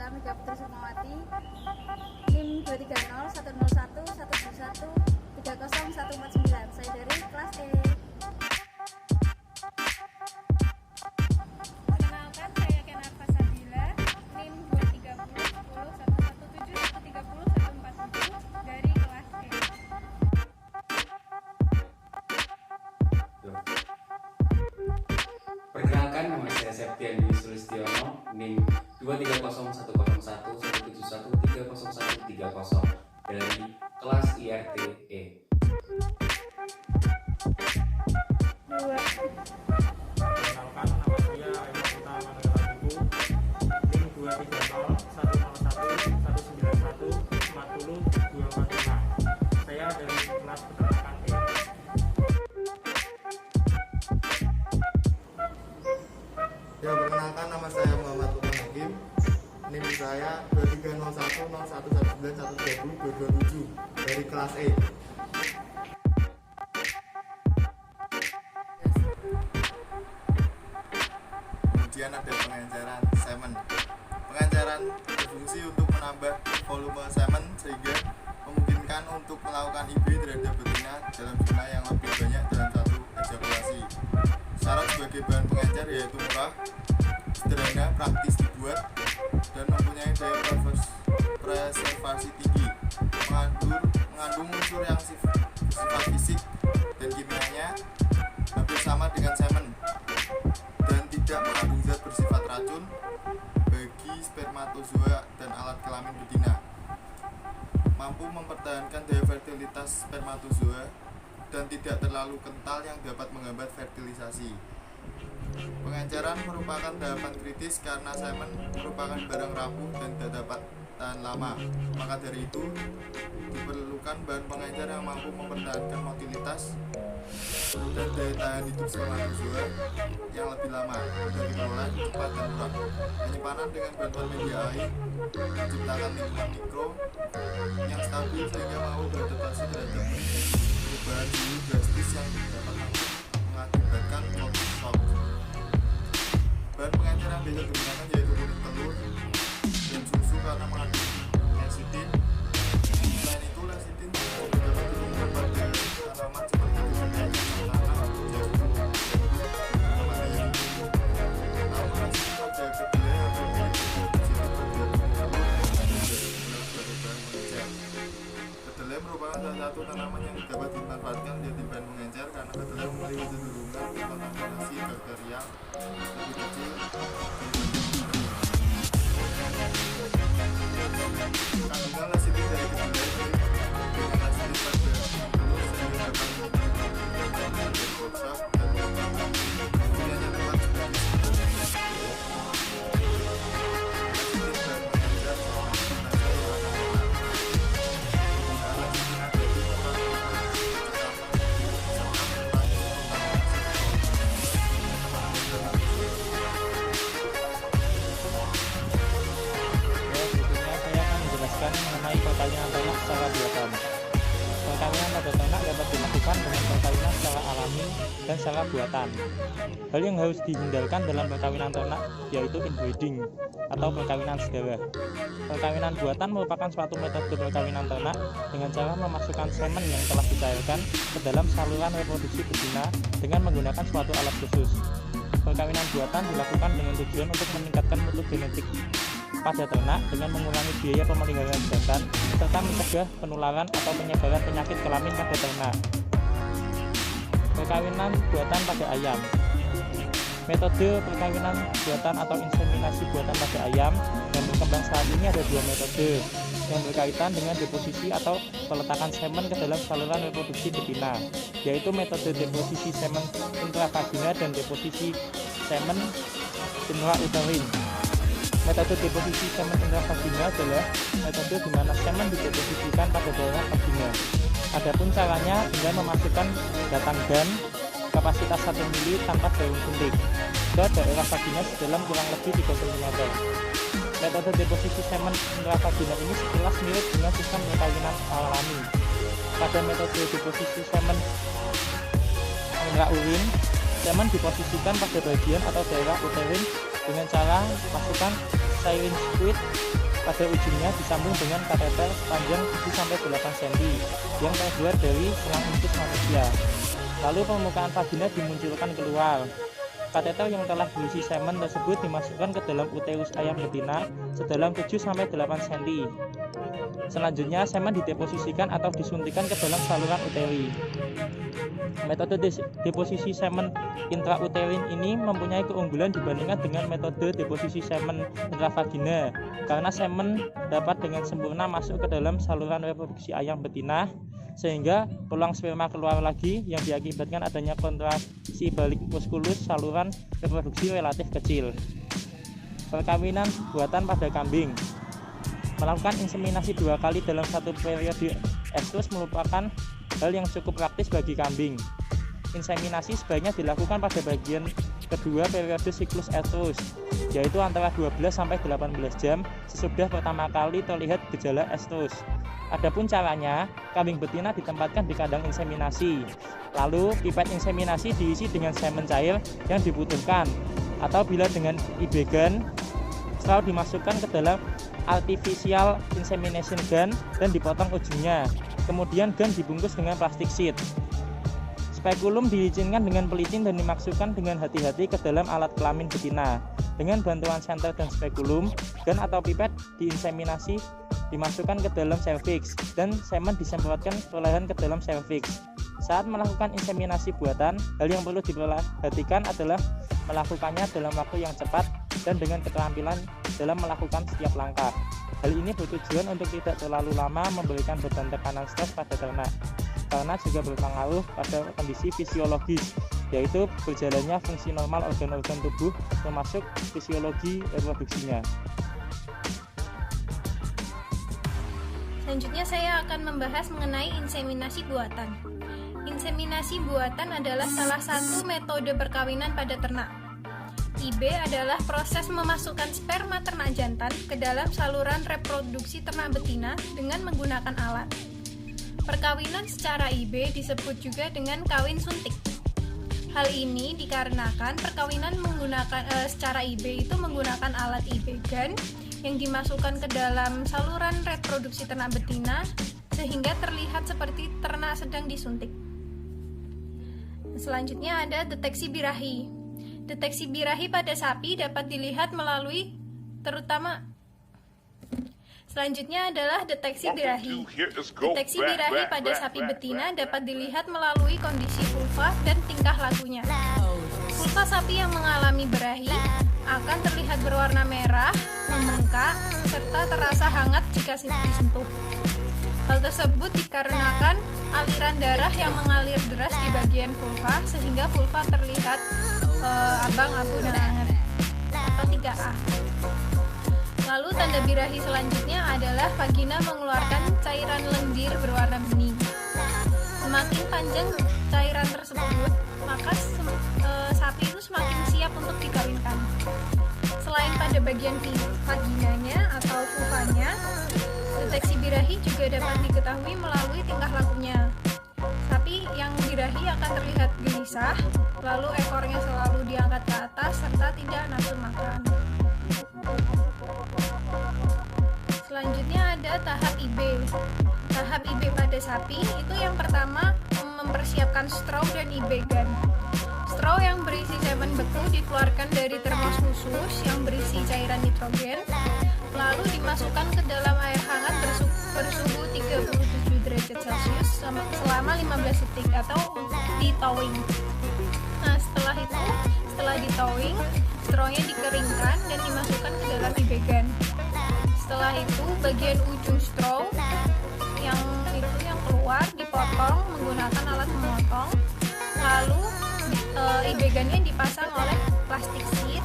saya Mega Putri Sukmawati, NIM 230171130 Saya dari kelas E. Perkenalkan, saya Kenar Fasabila, NIM 2301011301447 dari kelas E. Perkenalkan, nama saya Septian Dwi Sulistiono, NIM 230101130130130 dari kelas IRT-E. Perkenalkan, nama saya Aiman Putra Manegalabuku, NIM 23019140245. Saya dari kelas peternakan E. Ya, perkenalkan, nama saya Muhammad Lukman Hakim, NIM saya 2301111130227 dari kelas E. Kemudian ada pengenceran semen. Pengenceran berfungsi untuk menambah volume semen sehingga memungkinkan untuk melakukan IB terhadap betina dalam jumlah yang lebih banyak dalam satu ejakulasi. Syarat sebagai bahan pengencer yaitu murah, sederhana, praktis dibuat, dan mempunyai daya preservasi tinggi, mengandung unsur yang sifat fisik dan kimianya hampir sama dengan semen, dan tidak mengandung zat bersifat racun bagi spermatozoa dan alat kelamin betina. Mampu mempertahankan daya fertilitas spermatozoa dan tidak terlalu kental yang dapat menghambat fertilisasi. Pengenceran merupakan tahapan kritis karena semen merupakan barang rapuh dan tidak dapat tahan lama. Maka dari itu, diperlukan bahan pengencer yang mampu mempertahankan motilitas dan daya tahan hidup spermatozoa yang lebih lama dan diperoleh cepat dan murah. Penyimpanan dengan bantuan media air menciptakan lingkungan mikro yang stabil sehingga mampu beradaptasi terhadap perubahan suhu drastis yang dapat mengakibatkan clotting shock. Bahan pengencer yang biasa digunakan yaitu kulit telur dan susu karena mengandung lecithin. Selain itu, lecithin juga dapat digunakan pada tanaman seperti tanah atau jagung. Namun lecithin pada kedelai atau kedelai merupakan salah satu tanaman yang dapat dimanfaatkan menjadi bahan pengencer karena kedelai memiliki kecenderungan kontaminasi bakterial lebih kecil. Kandungan lecithin dari kedelai dengan lecithin pada telur sehingga dapat menyebabkan rusak dan pilihannya tepat sebagai mengenai perkawinan ternak secara buatan. Perkawinan pada ternak dapat dilakukan dengan perkawinan secara alami dan secara buatan. Hal yang harus dihindarkan dalam perkawinan ternak yaitu inbreeding atau perkawinan segara. Perkawinan buatan merupakan suatu metode perkawinan ternak dengan cara memasukkan semen yang telah dicairkan ke dalam saluran reproduksi betina dengan menggunakan suatu alat khusus. Perkawinan buatan dilakukan dengan tujuan untuk meningkatkan mutu genetik pada ternak dengan mengurangi biaya pemeliharaan jantan serta mencegah penularan atau penyebaran penyakit kelamin pada ternak. Perkawinan buatan pada ayam. Metode perkawinan buatan atau inseminasi buatan pada ayam yang berkembang saat ini ada dua metode yang berkaitan dengan deposisi atau peletakan semen ke dalam saluran reproduksi betina, yaitu metode deposisi semen intravagina dan deposisi semen intrauterin. Metode deposisi semen intravagina adalah metode di mana semen dideposisikan pada daerah vagina. Adapun caranya dengan memasukkan batang dan kapasitas 1 mili tanpa daun suntik ke daerah vagina sedalam kurang lebih 3 cm. Metode deposisi semen intravagina ini sekilas mirip dengan sistem perkawinan alami. Pada metode deposisi semen intraurin, semen diposisikan pada bagian atau daerah uterin dengan cara masukkan uterine squid pada ujungnya disambung dengan kateter sepanjang 7-8 cm yang terbuat dari selang infus manusia. Lalu permukaan vagina dimunculkan keluar. Kateter yang telah berisi semen tersebut dimasukkan ke dalam uterus ayam betina sedalam 7-8 cm. Selanjutnya, semen dideposisikan atau disuntikan ke dalam saluran uteri. Metode deposisi semen intrauterin ini mempunyai keunggulan dibandingkan dengan metode deposisi semen intravagina karena semen dapat dengan sempurna masuk ke dalam saluran reproduksi ayam betina sehingga peluang sperma keluar lagi yang diakibatkan adanya kontraksi balik muskulus saluran reproduksi relatif kecil. Perkawinan buatan pada kambing. Melakukan inseminasi 2 kali dalam satu periode estrus merupakan hal yang cukup praktis bagi kambing. Inseminasi sebaiknya dilakukan pada bagian kedua periode siklus estrus, yaitu antara 12-18 jam sesudah pertama kali terlihat gejala estrus. Adapun caranya, kambing betina ditempatkan di kandang inseminasi. Lalu, pipet inseminasi diisi dengan semen cair yang dibutuhkan, atau bila dengan IB gun, straw dimasukkan ke dalam artificial insemination gun dan dipotong ujungnya. Kemudian gun dibungkus dengan plastik sheet. Spekulum dilicinkan dengan pelicin dan dimasukkan dengan hati-hati ke dalam alat kelamin betina. Dengan bantuan senter dan spekulum, gun atau pipet diinseminasi dimasukkan ke dalam serviks dan semen disemprotkan perlahan ke dalam serviks. Saat melakukan inseminasi buatan, hal yang perlu diperhatikan adalah melakukannya dalam waktu yang cepat dan dengan keterampilan dalam melakukan setiap langkah. Hal ini bertujuan untuk tidak terlalu lama memberikan beban tekanan stres pada ternak, karena juga berpengaruh pada kondisi fisiologis, yaitu berjalannya fungsi normal organ-organ tubuh termasuk fisiologi reproduksinya. Selanjutnya saya akan membahas mengenai inseminasi buatan. Inseminasi buatan adalah salah satu metode perkawinan pada ternak. IB adalah proses memasukkan sperma ternak jantan ke dalam saluran reproduksi ternak betina dengan menggunakan alat. Perkawinan secara IB disebut juga dengan kawin suntik. Hal ini dikarenakan perkawinan secara IB itu menggunakan alat IB gun yang dimasukkan ke dalam saluran reproduksi ternak betina sehingga terlihat seperti ternak sedang disuntik. Selanjutnya ada deteksi birahi. Deteksi birahi pada sapi dapat dilihat melalui Selanjutnya adalah deteksi birahi. Deteksi birahi pada sapi betina dapat dilihat melalui kondisi vulva dan tingkah lakunya. Vulva sapi yang mengalami birahi akan terlihat berwarna merah, membengkak, serta terasa hangat jika disentuh. Hal tersebut dikarenakan aliran darah yang mengalir deras di bagian vulva sehingga vulva terlihat abang, abu, dan hangat atau 3A. Lalu tanda birahi selanjutnya adalah vagina mengeluarkan cairan lendir berwarna bening. Semakin panjang cairan tersebut, maka sapi itu semakin siap untuk dikawinkan. Selain pada bagian vaginanya atau vulvanya, deteksi birahi juga dapat diketahui melalui tingkah lakunya. Sapi yang birahi akan terlihat gelisah, lalu ekornya selalu diangkat ke atas serta tidak nafsu makan. Selanjutnya ada tahap IB. Tahap IB pada sapi itu yang pertama mempersiapkan straw dan IB gun. Straw yang berisi semen beku dikeluarkan dari termos khusus yang berisi cairan nitrogen, lalu dimasukkan ke dalam air hangat bersuhu 37 derajat Celcius selama 15 detik atau di-thawing. Nah, setelah di-thawing, strawnya dikeringkan dan dimasukkan ke dalam IB gun. Setelah itu, bagian ujung straw yang keluar dipotong menggunakan alat memotong, lalu IB gunnya dipasang oleh plastik sheet,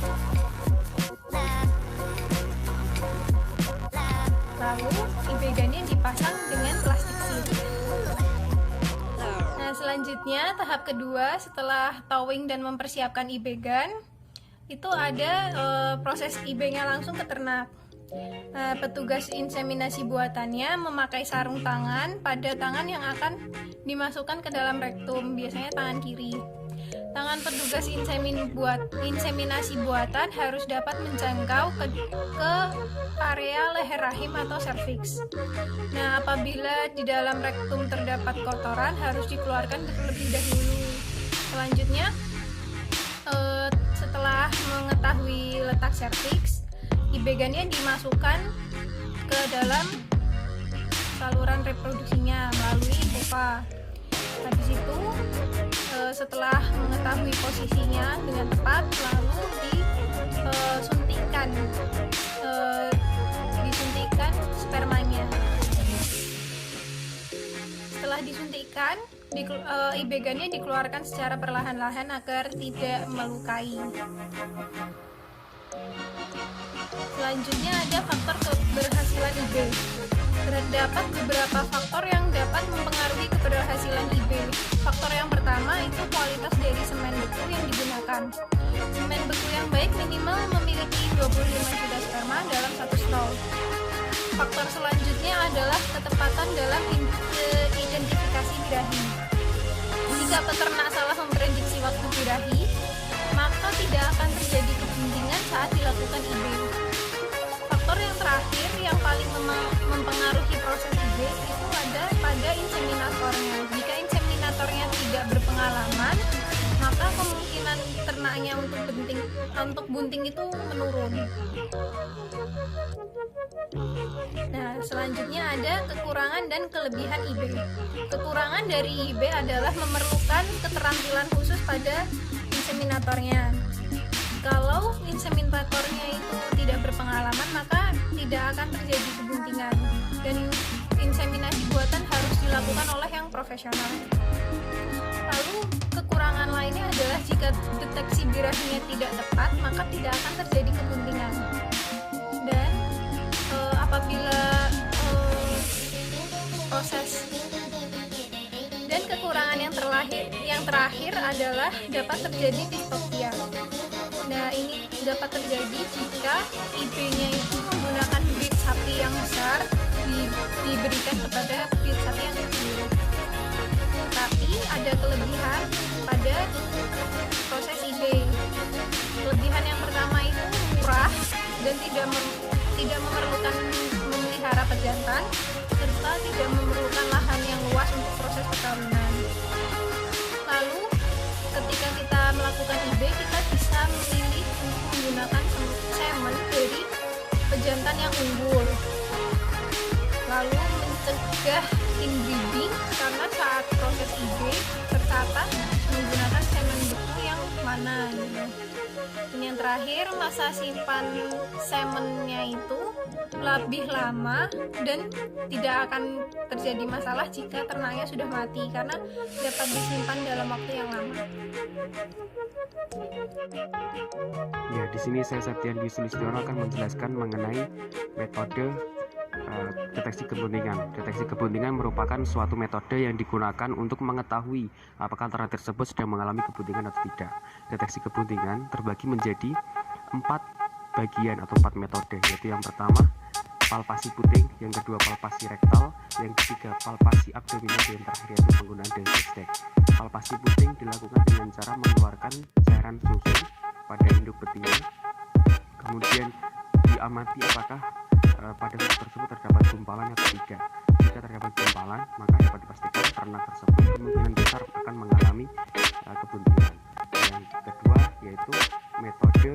lalu IB gunnya dipasang dengan plastik sheet. Nah, selanjutnya tahap kedua setelah thawing dan mempersiapkan IB gun itu ada proses IB-nya langsung ke ternak. Nah, petugas inseminasi buatannya memakai sarung tangan pada tangan yang akan dimasukkan ke dalam rektum, biasanya tangan kiri. Tangan petugas inseminasi buatan harus dapat menjangkau ke area leher rahim atau serviks. Nah, apabila di dalam rektum terdapat kotoran harus dikeluarkan terlebih dahulu. Selanjutnya, setelah mengetahui letak serviks, IBG-nya dimasukkan ke dalam saluran reproduksinya melalui vulva. Habis itu, setelah mengetahui posisinya dengan tepat, lalu disuntikkan spermanya. Setelah disuntikkan, IBG-nya dikeluarkan secara perlahan-lahan agar tidak melukai. Selanjutnya ada faktor keberhasilan IB. Terdapat beberapa faktor yang dapat mempengaruhi keberhasilan IB. Faktor yang pertama itu kualitas dari semen beku yang digunakan. Semen beku yang baik minimal memiliki 25 juta sperma dalam satu stol. Faktor selanjutnya adalah ketepatan dalam identifikasi birahi. Jika peternak salah memprediksi waktu birahi, maka tidak akan terjadi keguntingan saat dilakukan IB. Faktor yang terakhir yang paling mempengaruhi proses IB itu ada pada inseminatornya. Jika inseminatornya tidak berpengalaman, maka kemungkinan ternaknya untuk bunting itu menurun. Nah, selanjutnya ada kekurangan dan kelebihan IB. Kekurangan dari IB adalah memerlukan keterampilan khusus pada inseminatornya. Kalau inseminatornya itu tidak berpengalaman, maka tidak akan terjadi kebuntingan, dan inseminasi buatan harus dilakukan oleh yang profesional. Lalu kekurangan lainnya adalah jika deteksi birahinya tidak tepat, maka tidak akan terjadi kebuntingan. Dan apabila proses dan kekurangan yang terakhir adalah dapat terjadi distokia. Nah, ini dapat terjadi jika IB-nya itu menggunakan bibit sapi yang besar diberikan kepada bibit sapi yang kecil. Tapi ada kelebihan pada proses IB. Kelebihan yang pertama itu murah dan tidak memerlukan memelihara pejantan, serta tidak memerlukan lahan yang luas untuk proses perkawinan. Lalu ketika kita melakukan IB, kita bisa memilih untuk menggunakan semen dari pejantan yang unggul. Lalu mencegah inbreeding karena saat proses IB tercatat menggunakan semen beku yang mana. Dan yang terakhir, masa simpan semennya itu lebih lama dan tidak akan terjadi masalah jika ternaknya sudah mati karena dapat disimpan dalam waktu yang lama. Ya, di sini saya Septian Dwi Sulistiono akan menjelaskan mengenai metode deteksi kebuntingan. Deteksi kebuntingan merupakan suatu metode yang digunakan untuk mengetahui apakah ternak tersebut sedang mengalami kebuntingan atau tidak. Deteksi kebuntingan terbagi menjadi 4 bagian atau 4 metode, yaitu yang pertama palpasi puting, yang kedua palpasi rektal, yang ketiga palpasi abdominal, dan yang terakhir yaitu penggunaan Densestek. Palpasi puting dilakukan dengan cara mengeluarkan cairan susu pada induk betina, kemudian diamati apakah pada susu tersebut terdapat gumpalan atau tidak. Jika terdapat gumpalan, maka dapat dipastikan ternak tersebut kemungkinan besar akan mengalami kebuntingan. Yang kedua yaitu metode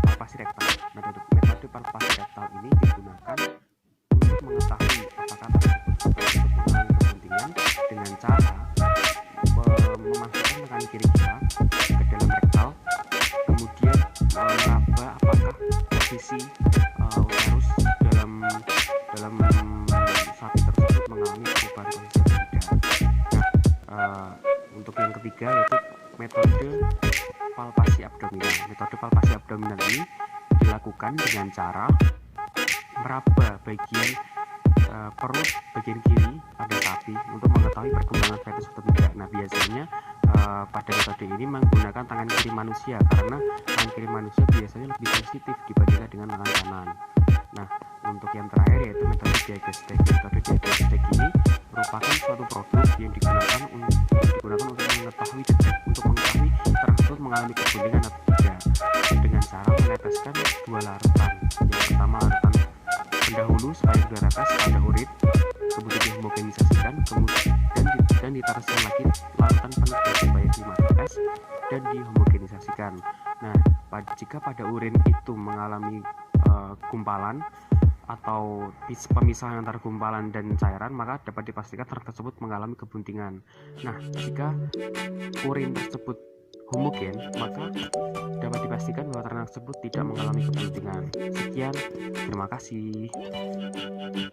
palpasi rektal. Metode palpasi rektal ini digunakan untuk mengetahui apakah tersebut mengalami kebuntingan dengan cara memasukkan tangan kiri kita ke dalam rektal, kemudian meraba apakah posisi uterus dalam sapi tersebut mengalami perubahan posisi atau tidak. Untuk yang ketiga yaitu metode palpasi abdominal. Metode palpasi abdominal ini dilakukan dengan cara meraba bagian perut bagian kiri pada sapi untuk mengetahui perkembangan fetus atau tidak. Nah, biasanya pada metode ini menggunakan tangan kiri manusia karena tangan kiri manusia biasanya lebih sensitif dibandingkan dengan tangan kanan. Nah, Untuk yang terakhir yaitu metode diagnostik. Metode diagnostik ini merupakan suatu produk yang digunakan untuk mengetahui terang tersebut mengalami kebuntingan atau tidak, dengan cara meneteskan dua larutan. Yang pertama larutan pendahulu supaya diretes pada urin, kemudian dihomogenisasikan, dan diteruskan lagi larutan penetes supaya dimatetes dan dihomogenisasikan. Nah, jika pada urin itu mengalami gumpalan atau pemisahan antara gumpalan dan cairan, maka dapat dipastikan terang tersebut mengalami kebuntingan. Nah, jika urin tersebut homogen, maka dapat dipastikan bahwa terang tersebut tidak mengalami kebuntingan. Sekian, terima kasih.